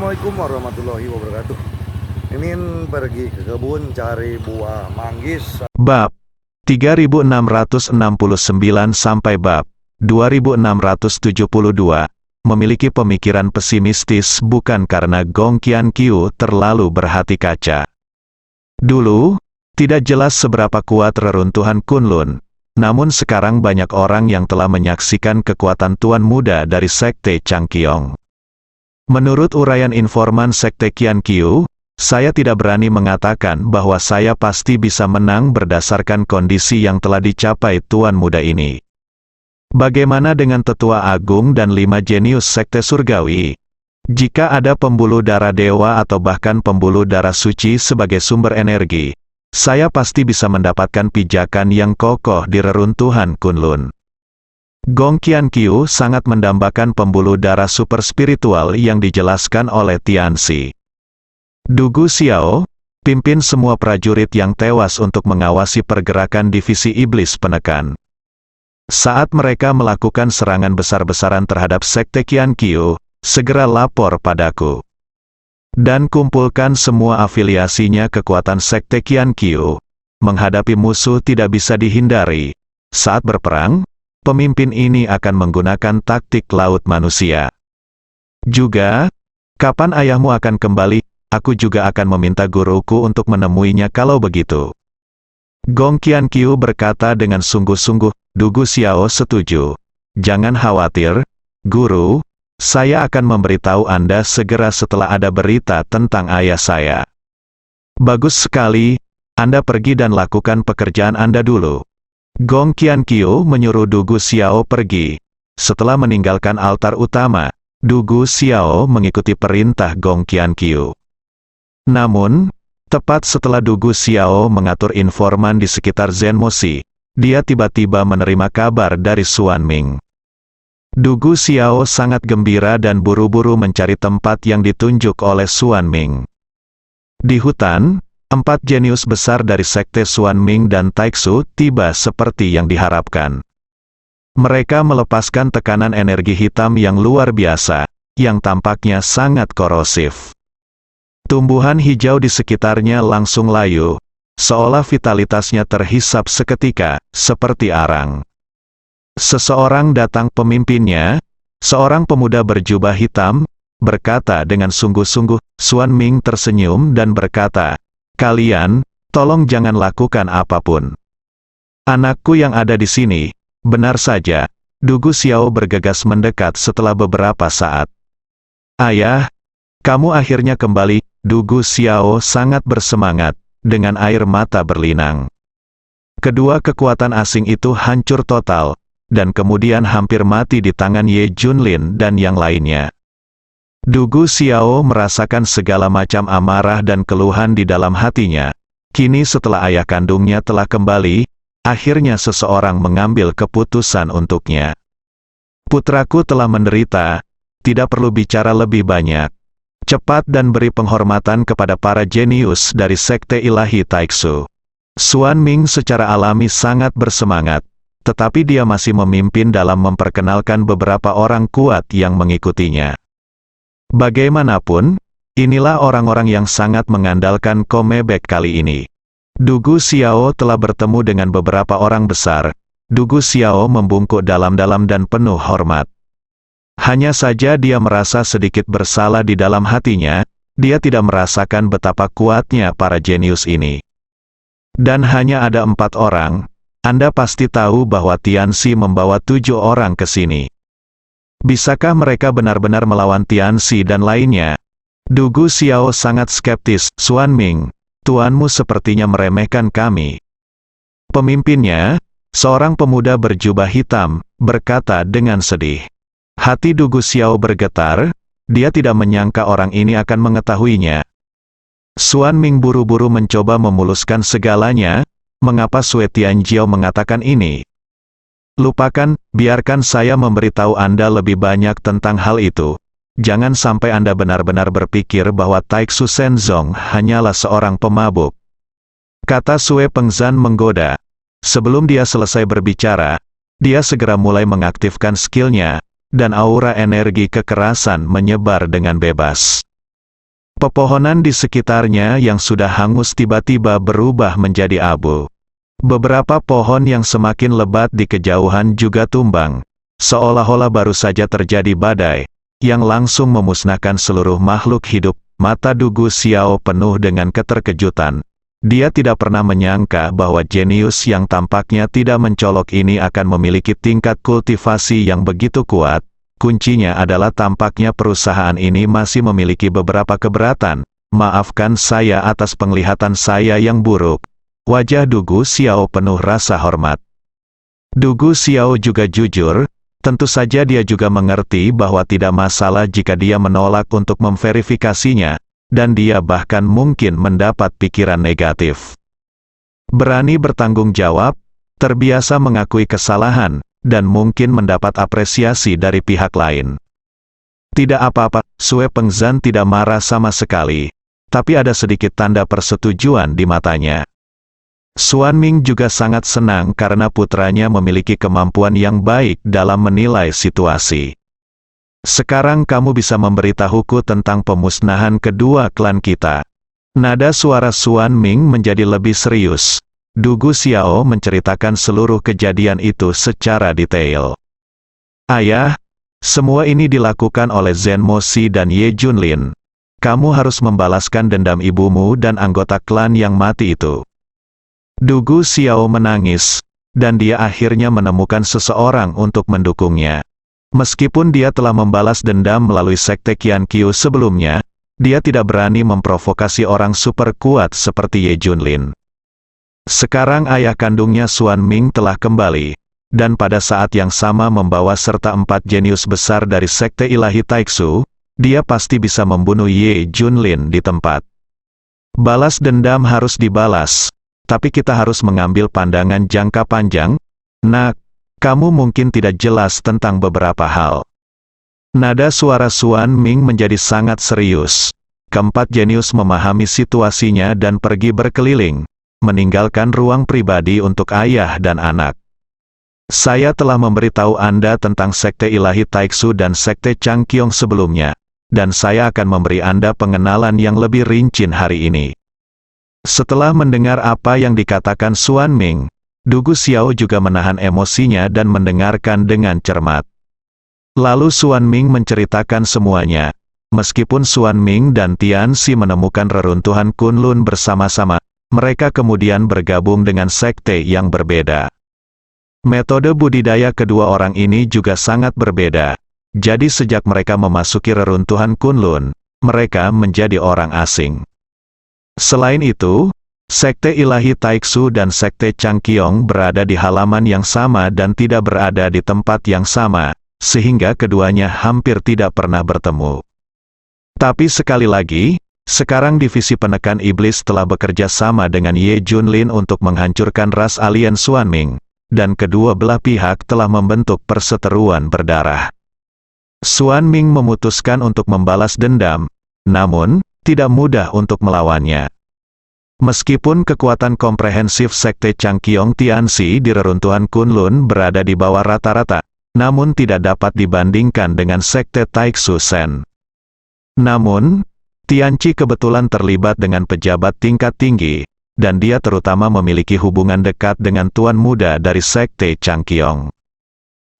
Assalamualaikum warahmatullahi wabarakatuh. Mimin pergi ke kebun cari buah manggis. Bab 3669 sampai bab 2672 memiliki pemikiran pesimistis bukan karena Gong Qiankyu terlalu berhati kaca. Dulu, tidak jelas seberapa kuat reruntuhan Kunlun, namun sekarang banyak orang yang telah menyaksikan kekuatan tuan muda dari Sekte Changqiong. Menurut uraian informan Sekte Qiankyu, saya tidak berani mengatakan bahwa saya pasti bisa menang berdasarkan kondisi yang telah dicapai tuan muda ini. Bagaimana dengan tetua agung dan 5 jenius Sekte Surgawi? Jika ada pembuluh darah dewa atau bahkan pembuluh darah suci sebagai sumber energi, saya pasti bisa mendapatkan pijakan yang kokoh di reruntuhan Kunlun. Gong Qiankyu sangat mendambakan pembuluh darah super spiritual yang dijelaskan oleh Tianxi. Dugu Xiao, pimpin semua prajurit yang tewas untuk mengawasi pergerakan divisi iblis penekan. Saat mereka melakukan serangan besar-besaran terhadap Sekte Qiankyu, segera lapor padaku. Dan kumpulkan semua afiliasinya. Kekuatan Sekte Qiankyu menghadapi musuh tidak bisa dihindari. Saat berperang, pemimpin ini akan menggunakan taktik laut manusia. Juga, kapan ayahmu akan kembali? Aku juga akan meminta guruku untuk menemuinya kalau begitu. Gong Qiankyu berkata dengan sungguh-sungguh. Dugu Xiao setuju. Jangan khawatir, guru. Saya akan memberitahu Anda segera setelah ada berita tentang ayah saya. Bagus sekali, Anda pergi dan lakukan pekerjaan Anda dulu. Gong Qiankyu menyuruh Dugu Xiao pergi. Setelah meninggalkan altar utama, Dugu Xiao mengikuti perintah Gong Qiankyu. Namun, tepat setelah Dugu Xiao mengatur informan di sekitar Zenmoshi, dia tiba-tiba menerima kabar dari Xuan Ming. Dugu Xiao sangat gembira dan buru-buru mencari tempat yang ditunjuk oleh Xuan Ming. Di hutan, 4 jenius besar dari Sekte Xuan Ming dan Taixu tiba seperti yang diharapkan. Mereka melepaskan tekanan energi hitam yang luar biasa, yang tampaknya sangat korosif. Tumbuhan hijau di sekitarnya langsung layu, seolah vitalitasnya terhisap seketika, seperti arang. Seseorang datang pemimpinnya, seorang pemuda berjubah hitam, berkata dengan sungguh-sungguh. Xuan Ming tersenyum dan berkata, "Kalian, tolong jangan lakukan apapun. Anakku yang ada di sini." Benar saja, Dugu Xiao bergegas mendekat setelah beberapa saat. "Ayah, kamu akhirnya kembali." Dugu Xiao sangat bersemangat, dengan air mata berlinang. Kedua kekuatan asing itu hancur total, dan kemudian hampir mati di tangan Ye Junlin dan yang lainnya. Dugu Xiao merasakan segala macam amarah dan keluhan di dalam hatinya. Kini setelah ayah kandungnya telah kembali, akhirnya seseorang mengambil keputusan untuknya. Putraku telah menderita, tidak perlu bicara lebih banyak. Cepat dan beri penghormatan kepada para jenius dari Sekte Ilahi Taixu. Xuan Ming secara alami sangat bersemangat, tetapi dia masih memimpin dalam memperkenalkan beberapa orang kuat yang mengikutinya. Bagaimanapun, inilah orang-orang yang sangat mengandalkan Komebek kali ini. Dugu Xiao telah bertemu dengan beberapa orang besar. Dugu Xiao membungkuk dalam-dalam dan penuh hormat. Hanya saja dia merasa sedikit bersalah di dalam hatinya, dia tidak merasakan betapa kuatnya para jenius ini. Dan hanya ada 4 orang, Anda pasti tahu bahwa Tianxi membawa 7 orang ke sini. Bisakah mereka benar-benar melawan Tianxi dan lainnya? Dugu Xiao sangat skeptis. Xuan Ming, tuanmu sepertinya meremehkan kami. Pemimpinnya, seorang pemuda berjubah hitam, berkata dengan sedih. Hati Dugu Xiao bergetar, dia tidak menyangka orang ini akan mengetahuinya. Xuan Ming buru-buru mencoba memuluskan segalanya. Mengapa Sui Tianjiao mengatakan ini? Lupakan, biarkan saya memberitahu Anda lebih banyak tentang hal itu. Jangan sampai Anda benar-benar berpikir bahwa Taixu Shenzong hanyalah seorang pemabuk. Kata Sui Pengzan menggoda. Sebelum dia selesai berbicara, dia segera mulai mengaktifkan skillnya, dan aura energi kekerasan menyebar dengan bebas. Pepohonan di sekitarnya yang sudah hangus tiba-tiba berubah menjadi abu. Beberapa pohon yang semakin lebat di kejauhan juga tumbang, seolah-olah baru saja terjadi badai, yang langsung memusnahkan seluruh makhluk hidup. Mata Dugu Xiao penuh dengan keterkejutan. Dia tidak pernah menyangka bahwa jenius yang tampaknya tidak mencolok ini akan memiliki tingkat kultivasi yang begitu kuat. Kuncinya adalah tampaknya perusahaan ini masih memiliki beberapa keberatan. Maafkan saya atas penglihatan saya yang buruk. Wajah Dugu Xiao penuh rasa hormat. Dugu Xiao juga jujur, tentu saja dia juga mengerti bahwa tidak masalah jika dia menolak untuk memverifikasinya, dan dia bahkan mungkin mendapat pikiran negatif. Berani bertanggung jawab, terbiasa mengakui kesalahan, dan mungkin mendapat apresiasi dari pihak lain. Tidak apa-apa, Sue Pengzan tidak marah sama sekali, tapi ada sedikit tanda persetujuan di matanya. Xuan Ming juga sangat senang karena putranya memiliki kemampuan yang baik dalam menilai situasi. Sekarang kamu bisa memberitahuku tentang pemusnahan kedua klan kita. Nada suara Xuan Ming menjadi lebih serius. Dugu Xiao menceritakan seluruh kejadian itu secara detail. Ayah, semua ini dilakukan oleh Zhen Moxi dan Ye Junlin. Kamu harus membalaskan dendam ibumu dan anggota klan yang mati itu. Dugu Xiao menangis, dan dia akhirnya menemukan seseorang untuk mendukungnya. Meskipun dia telah membalas dendam melalui sekte Qiankyu sebelumnya, dia tidak berani memprovokasi orang super kuat seperti Ye Junlin. Sekarang ayah kandungnya Xuan Ming telah kembali, dan pada saat yang sama membawa serta 4 jenius besar dari sekte ilahi Taixu, dia pasti bisa membunuh Ye Junlin di tempat. Balas dendam harus dibalas. Tapi kita harus mengambil pandangan jangka panjang. Nak, kamu mungkin tidak jelas tentang beberapa hal. Nada suara Xuan Ming menjadi sangat serius. Keempat jenius memahami situasinya dan pergi berkeliling, meninggalkan ruang pribadi untuk ayah dan anak. Saya telah memberitahu Anda tentang sekte ilahi Taixu dan sekte Changqiong sebelumnya, dan saya akan memberi Anda pengenalan yang lebih rinci hari ini. Setelah mendengar apa yang dikatakan Xuan Ming, Dugu Xiao juga menahan emosinya dan mendengarkan dengan cermat. Lalu Xuan Ming menceritakan semuanya. Meskipun Xuan Ming dan Tian Xi menemukan reruntuhan Kunlun bersama-sama, mereka kemudian bergabung dengan sekte yang berbeda. Metode budidaya kedua orang ini juga sangat berbeda. Jadi sejak mereka memasuki reruntuhan Kunlun, mereka menjadi orang asing. Selain itu, sekte ilahi Taixu dan sekte Changqiong berada di halaman yang sama dan tidak berada di tempat yang sama, sehingga keduanya hampir tidak pernah bertemu. Tapi sekali lagi, sekarang divisi penekan iblis telah bekerja sama dengan Ye Junlin untuk menghancurkan ras alien Xuan Ming, dan kedua belah pihak telah membentuk perseteruan berdarah. Xuan Ming memutuskan untuk membalas dendam, namun tidak mudah untuk melawannya. Meskipun kekuatan komprehensif sekte Changqiong Tianxi di reruntuhan Kunlun berada di bawah rata-rata, namun tidak dapat dibandingkan dengan sekte Taixu Shen. Namun, Tianqi kebetulan terlibat dengan pejabat tingkat tinggi, dan dia terutama memiliki hubungan dekat dengan tuan muda dari sekte Changqiong.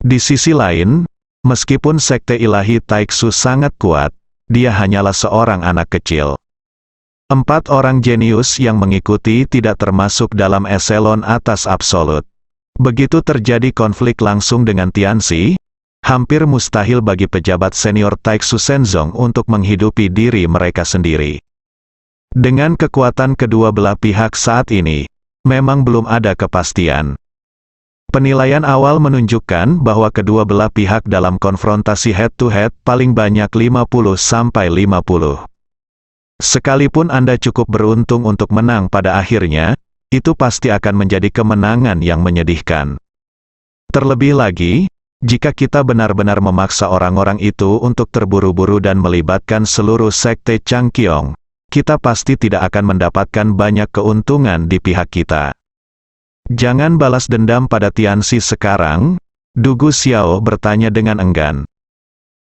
Di sisi lain, meskipun sekte ilahi Taixu sangat kuat, dia hanyalah seorang anak kecil. 4 orang jenius yang mengikuti tidak termasuk dalam eselon atas absolut. Begitu terjadi konflik langsung dengan Tianxi, hampir mustahil bagi pejabat senior Taixu Shenzong untuk menghidupi diri mereka sendiri. Dengan kekuatan kedua belah pihak saat ini, memang belum ada kepastian. Penilaian awal menunjukkan bahwa kedua belah pihak dalam konfrontasi head-to-head paling banyak 50-50. Sekalipun Anda cukup beruntung untuk menang pada akhirnya, itu pasti akan menjadi kemenangan yang menyedihkan. Terlebih lagi, jika kita benar-benar memaksa orang-orang itu untuk terburu-buru dan melibatkan seluruh sekte Changqiong, kita pasti tidak akan mendapatkan banyak keuntungan di pihak kita. Jangan balas dendam pada Tianxi sekarang, Dugu Xiao bertanya dengan enggan.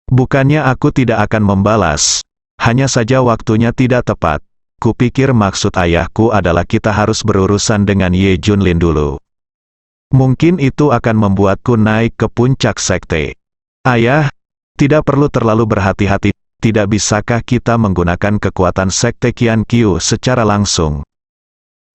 Bukannya aku tidak akan membalas. Hanya saja waktunya tidak tepat. Kupikir maksud ayahku adalah kita harus berurusan dengan Ye Junlin dulu. Mungkin itu akan membuatku naik ke puncak sekte. Ayah, tidak perlu terlalu berhati-hati. Tidak bisakah kita menggunakan kekuatan sekte Qian Qiu secara langsung?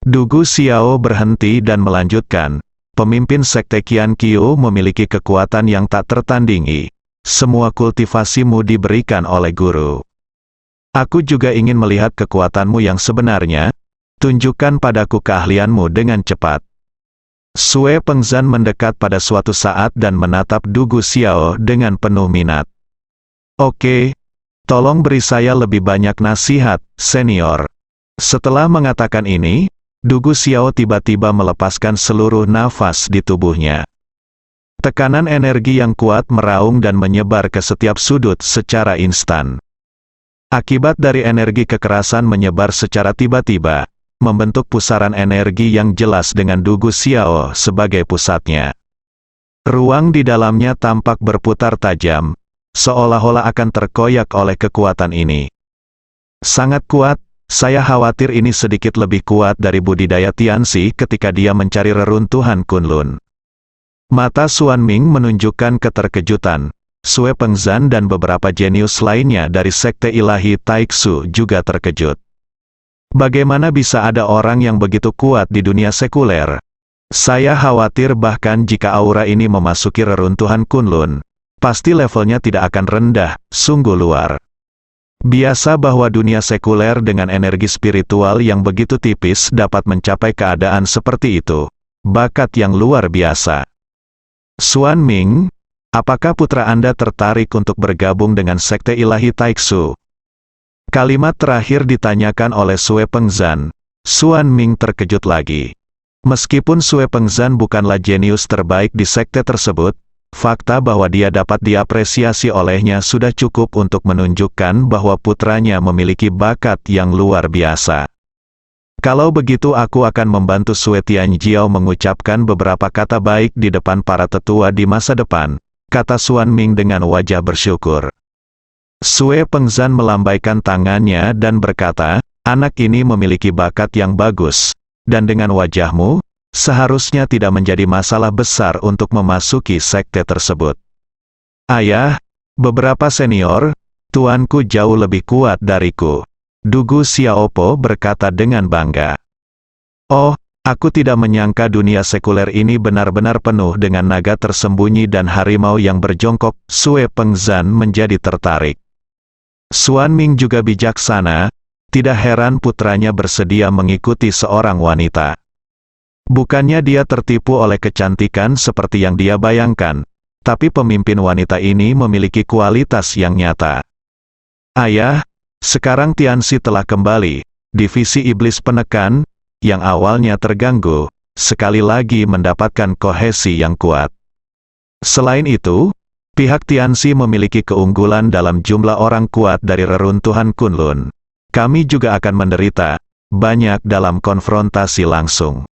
Dugu Xiao berhenti dan melanjutkan. Pemimpin sekte Qian Qiu memiliki kekuatan yang tak tertandingi. Semua kultivasimu diberikan oleh guru. Aku juga ingin melihat kekuatanmu yang sebenarnya. Tunjukkan padaku keahlianmu dengan cepat. Sue Pengzan mendekat pada suatu saat dan menatap Dugu Xiao dengan penuh minat. Oke, tolong beri saya lebih banyak nasihat, senior. Setelah mengatakan ini, Dugu Xiao tiba-tiba melepaskan seluruh nafas di tubuhnya. Tekanan energi yang kuat meraung dan menyebar ke setiap sudut secara instan. Akibat dari energi kekerasan menyebar secara tiba-tiba, membentuk pusaran energi yang jelas dengan Dugu Xiao sebagai pusatnya. Ruang di dalamnya tampak berputar tajam, seolah-olah akan terkoyak oleh kekuatan ini. Sangat kuat, saya khawatir ini sedikit lebih kuat dari budidaya Tianxi ketika dia mencari reruntuhan Kunlun. Mata Xuan Ming menunjukkan keterkejutan. Sue Pengzan dan beberapa jenius lainnya dari sekte ilahi Taixu juga terkejut. Bagaimana bisa ada orang yang begitu kuat di dunia sekuler? Saya khawatir bahkan jika aura ini memasuki reruntuhan Kunlun, pasti levelnya tidak akan rendah, sungguh luar. Biasa bahwa dunia sekuler dengan energi spiritual yang begitu tipis dapat mencapai keadaan seperti itu. Bakat yang luar biasa. Xuan Ming, apakah putra Anda tertarik untuk bergabung dengan sekte ilahi Taixu? Kalimat terakhir ditanyakan oleh Sue Pengzan. Xuan Ming terkejut lagi. Meskipun Sue Pengzan bukanlah jenius terbaik di sekte tersebut, fakta bahwa dia dapat diapresiasi olehnya sudah cukup untuk menunjukkan bahwa putranya memiliki bakat yang luar biasa. Kalau begitu aku akan membantu Sue Tianjiao mengucapkan beberapa kata baik di depan para tetua di masa depan, kata Xuan Ming dengan wajah bersyukur. Sue Pengzan melambaikan tangannya dan berkata, anak ini memiliki bakat yang bagus, dan dengan wajahmu, seharusnya tidak menjadi masalah besar untuk memasuki sekte tersebut. Ayah, beberapa senior, tuanku jauh lebih kuat dariku. Dugu Xiaopo berkata dengan bangga. Oh, aku tidak menyangka dunia sekuler ini benar-benar penuh dengan naga tersembunyi dan harimau yang berjongkok. Sue Pengzan menjadi tertarik. Xuan Ming juga bijaksana, tidak heran putranya bersedia mengikuti seorang wanita. Bukannya dia tertipu oleh kecantikan seperti yang dia bayangkan, tapi pemimpin wanita ini memiliki kualitas yang nyata. Ayah, sekarang Tianxi telah kembali, divisi iblis penekan, yang awalnya terganggu, sekali lagi mendapatkan kohesi yang kuat. Selain itu, pihak Tianxi memiliki keunggulan dalam jumlah orang kuat dari reruntuhan Kunlun. Kami juga akan menderita banyak dalam konfrontasi langsung.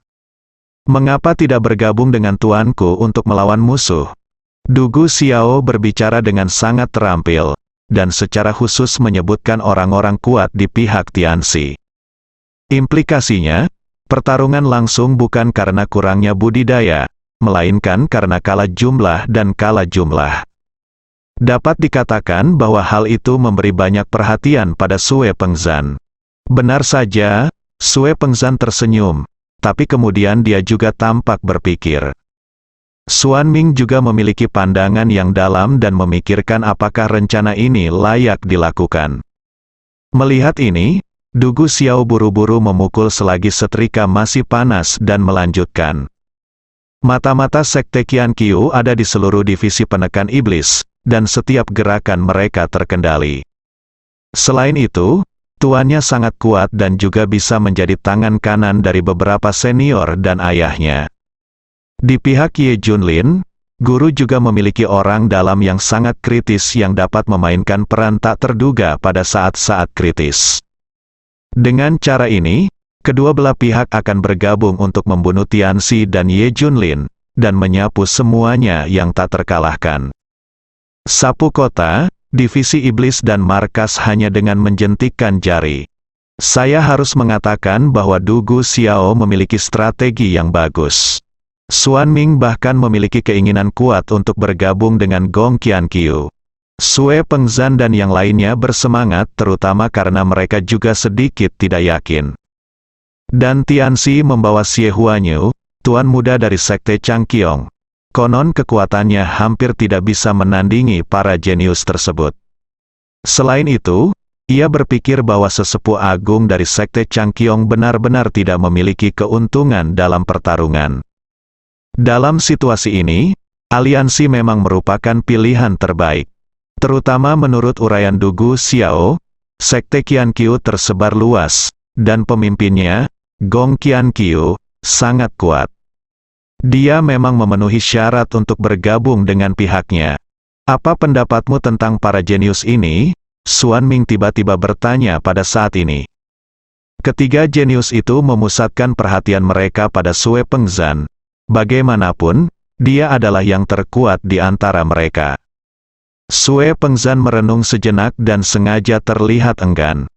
Mengapa tidak bergabung dengan tuanku untuk melawan musuh? Dugu Xiao berbicara dengan sangat terampil, dan secara khusus menyebutkan orang-orang kuat di pihak Tianxi. Implikasinya, pertarungan langsung bukan karena kurangnya budidaya, melainkan karena kalah jumlah dan kalah jumlah. Dapat dikatakan bahwa hal itu memberi banyak perhatian pada Sue Pengzan. Benar saja, Sue Pengzan tersenyum, tapi kemudian dia juga tampak berpikir. Xuan Ming juga memiliki pandangan yang dalam dan memikirkan apakah rencana ini layak dilakukan. Melihat ini, Dugu Xiao buru-buru memukul selagi setrika masih panas dan melanjutkan. Mata-mata sekte Qian Qiu ada di seluruh divisi penekan iblis, dan setiap gerakan mereka terkendali. Selain itu, tuannya sangat kuat dan juga bisa menjadi tangan kanan dari beberapa senior dan ayahnya. Di pihak Ye Junlin, guru juga memiliki orang dalam yang sangat kritis yang dapat memainkan peran tak terduga pada saat-saat kritis. Dengan cara ini, kedua belah pihak akan bergabung untuk membunuh Tianxi dan Ye Junlin, dan menyapu semuanya yang tak terkalahkan. Sapu kota, divisi iblis dan markas hanya dengan menjentikkan jari. Saya harus mengatakan bahwa Du Gu Xiao memiliki strategi yang bagus. Xuan Ming bahkan memiliki keinginan kuat untuk bergabung dengan Gong Qianqiu. Sue Pengzan dan yang lainnya bersemangat terutama karena mereka juga sedikit tidak yakin. Dan Tianxi membawa Xie Huanyu, tuan muda dari Sekte Changqiong. Konon kekuatannya hampir tidak bisa menandingi para jenius tersebut. Selain itu, ia berpikir bahwa sesepuh agung dari Sekte Changqiong benar-benar tidak memiliki keuntungan dalam pertarungan. Dalam situasi ini, aliansi memang merupakan pilihan terbaik. Terutama menurut uraian Du Gu Xiao, Sekte Qianqiu tersebar luas, dan pemimpinnya, Gong Qianqiu, sangat kuat. Dia memang memenuhi syarat untuk bergabung dengan pihaknya. Apa pendapatmu tentang para jenius ini? Xuan Ming tiba-tiba bertanya pada saat ini. Ketiga jenius itu memusatkan perhatian mereka pada Sue Pengzan. Bagaimanapun, dia adalah yang terkuat di antara mereka. Sue Pengzan merenung sejenak dan sengaja terlihat enggan.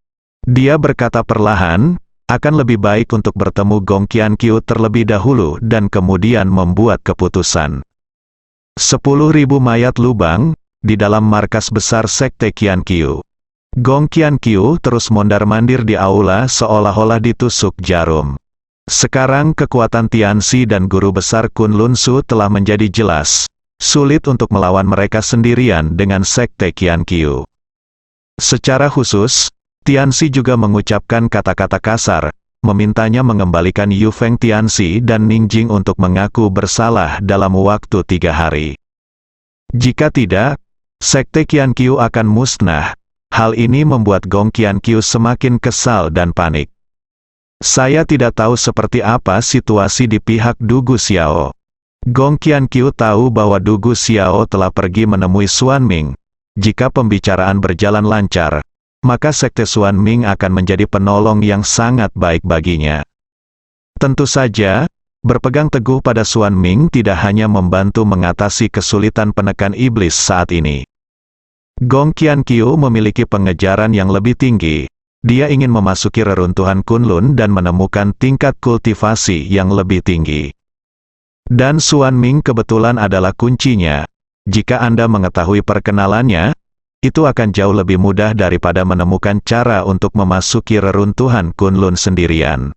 Dia berkata perlahan, akan lebih baik untuk bertemu Gong Qianqiu terlebih dahulu dan kemudian membuat keputusan. 10.000 mayat lubang, di dalam markas besar Sekte Qianqiu. Gong Qianqiu terus mondar-mandir di aula seolah-olah ditusuk jarum. Sekarang kekuatan Tianxi dan guru besar Kunlun Su telah menjadi jelas. Sulit untuk melawan mereka sendirian dengan Sekte Qianqiu. Secara khusus, Tianxi juga mengucapkan kata-kata kasar, memintanya mengembalikan Yu Feng Tianxi dan Ningjing untuk mengaku bersalah dalam waktu 3 hari. Jika tidak, Sekte Qianqiu akan musnah. Hal ini membuat Gong Qianqiu semakin kesal dan panik. Saya tidak tahu seperti apa situasi di pihak Du Gu Xiao. Gong Qianqiu tahu bahwa Du Gu Xiao telah pergi menemui Xuan Ming. Jika pembicaraan berjalan lancar, maka Sekte Xuan Ming akan menjadi penolong yang sangat baik baginya. Tentu saja, berpegang teguh pada Xuan Ming tidak hanya membantu mengatasi kesulitan penekan iblis saat ini. Gong Qianqiu memiliki pengejaran yang lebih tinggi. Dia ingin memasuki reruntuhan Kunlun dan menemukan tingkat kultivasi yang lebih tinggi. Dan Xuan Ming kebetulan adalah kuncinya. Jika Anda mengetahui perkenalannya, itu akan jauh lebih mudah daripada menemukan cara untuk memasuki reruntuhan Kunlun sendirian.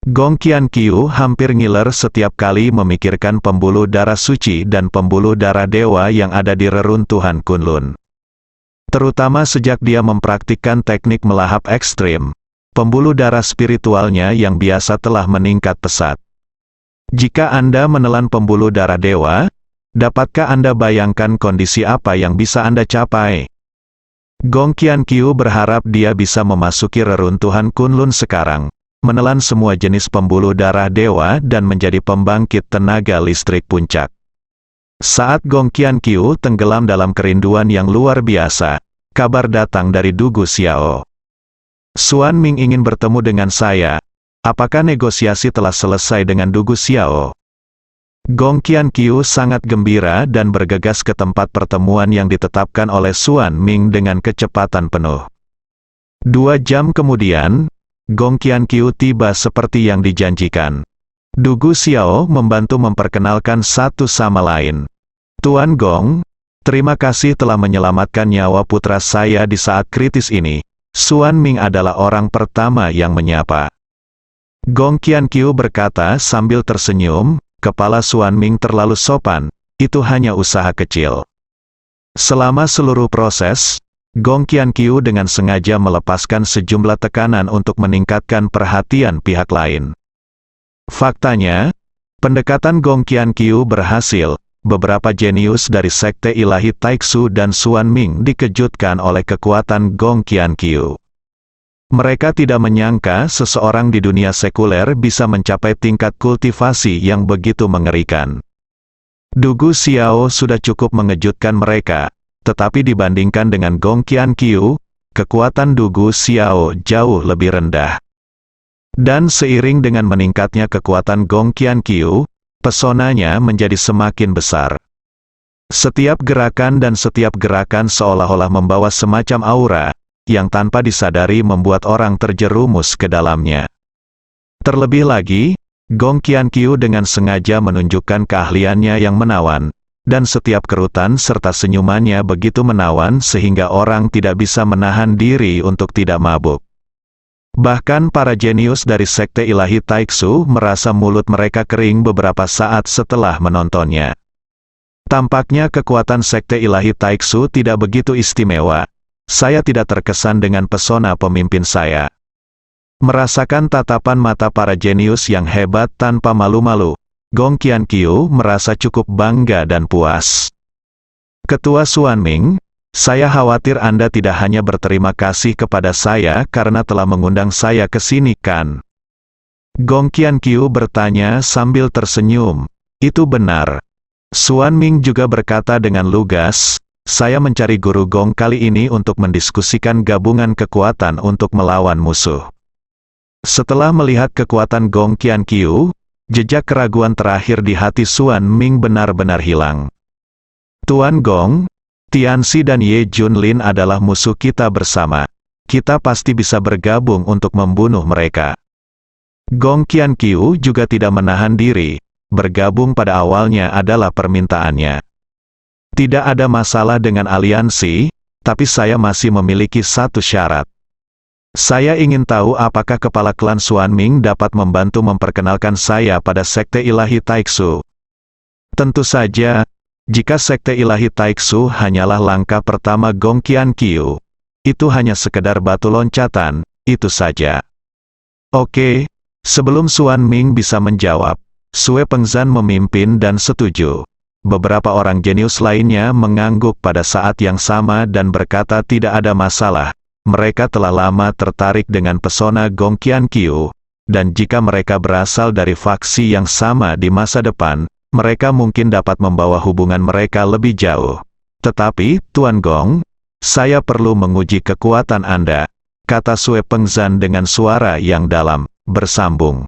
Gong Qianqiu hampir ngiler setiap kali memikirkan pembuluh darah suci dan pembuluh darah dewa yang ada di reruntuhan Kunlun. Terutama sejak dia mempraktikkan teknik melahap ekstrim, pembuluh darah spiritualnya yang biasa telah meningkat pesat. Jika Anda menelan pembuluh darah dewa, dapatkah Anda bayangkan kondisi apa yang bisa Anda capai? Gong Qianqiu berharap dia bisa memasuki reruntuhan Kunlun sekarang, menelan semua jenis pembuluh darah dewa dan menjadi pembangkit tenaga listrik puncak. Saat Gong Qianqiu tenggelam dalam kerinduan yang luar biasa, kabar datang dari Du Gu Xiao. Xuan Ming ingin bertemu dengan saya. Apakah negosiasi telah selesai dengan Du Gu Xiao? Gong Qianqiu sangat gembira dan bergegas ke tempat pertemuan yang ditetapkan oleh Xuan Ming dengan kecepatan penuh. 2 jam kemudian, Gong Qianqiu tiba seperti yang dijanjikan. Du Gu Xiao membantu memperkenalkan satu sama lain. Tuan Gong, terima kasih telah menyelamatkan nyawa putra saya di saat kritis ini. Xuan Ming adalah orang pertama yang menyapa. Gong Qianqiu berkata sambil tersenyum, kepala Xuan Ming terlalu sopan, itu hanya usaha kecil. Selama seluruh proses, Gong Qianqiu dengan sengaja melepaskan sejumlah tekanan untuk meningkatkan perhatian pihak lain. Faktanya, pendekatan Gong Qianqiu berhasil. Beberapa jenius dari Sekte Ilahi Taixu dan Xuan Ming dikejutkan oleh kekuatan Gong Qianqiu. Mereka tidak menyangka seseorang di dunia sekuler bisa mencapai tingkat kultivasi yang begitu mengerikan. Du Gu Xiao sudah cukup mengejutkan mereka, tetapi dibandingkan dengan Gong Qianqiu, kekuatan Du Gu Xiao jauh lebih rendah. Dan seiring dengan meningkatnya kekuatan Gong Qianqiu, pesonanya menjadi semakin besar. Setiap gerakan dan setiap gerakan seolah-olah membawa semacam aura, yang tanpa disadari membuat orang terjerumus ke dalamnya. Terlebih lagi, Gong Qianqiu dengan sengaja menunjukkan keahliannya yang menawan, dan setiap kerutan serta senyumannya begitu menawan sehingga orang tidak bisa menahan diri untuk tidak mabuk. Bahkan para jenius dari sekte ilahi Taixu merasa mulut mereka kering beberapa saat setelah menontonnya. Tampaknya kekuatan sekte ilahi Taixu tidak begitu istimewa. Saya tidak terkesan dengan pesona pemimpin saya. Merasakan tatapan mata para jenius yang hebat tanpa malu-malu, Gong Qianqiu merasa cukup bangga dan puas. Ketua Xuanming, saya khawatir Anda tidak hanya berterima kasih kepada saya karena telah mengundang saya ke sini kan? Gong Qianqiu bertanya sambil tersenyum. Itu benar. Xuanming juga berkata dengan lugas, saya mencari guru Gong kali ini untuk mendiskusikan gabungan kekuatan untuk melawan musuh. Setelah melihat kekuatan Gong Qianqiu, jejak keraguan terakhir di hati Xuanming benar-benar hilang. Tuan Gong, Tianxi dan Ye Junlin adalah musuh kita bersama. Kita pasti bisa bergabung untuk membunuh mereka. Gong Qianqiu juga tidak menahan diri. Bergabung pada awalnya adalah permintaannya. Tidak ada masalah dengan aliansi, tapi saya masih memiliki satu syarat. Saya ingin tahu apakah kepala klan Xuanming dapat membantu memperkenalkan saya pada sekte ilahi Taixu. Tentu saja, jika sekte ilahi Taixu hanyalah langkah pertama Gong Qianqiu, itu hanya sekedar batu loncatan, itu saja. Oke, sebelum Xuanming bisa menjawab, Sue Pengzan memimpin dan setuju. Beberapa orang jenius lainnya mengangguk pada saat yang sama dan berkata tidak ada masalah. Mereka telah lama tertarik dengan pesona Gong Qianqiu, dan jika mereka berasal dari faksi yang sama di masa depan, mereka mungkin dapat membawa hubungan mereka lebih jauh. Tetapi, Tuan Gong, saya perlu menguji kekuatan Anda, kata Sue Pengzan dengan suara yang dalam, bersambung.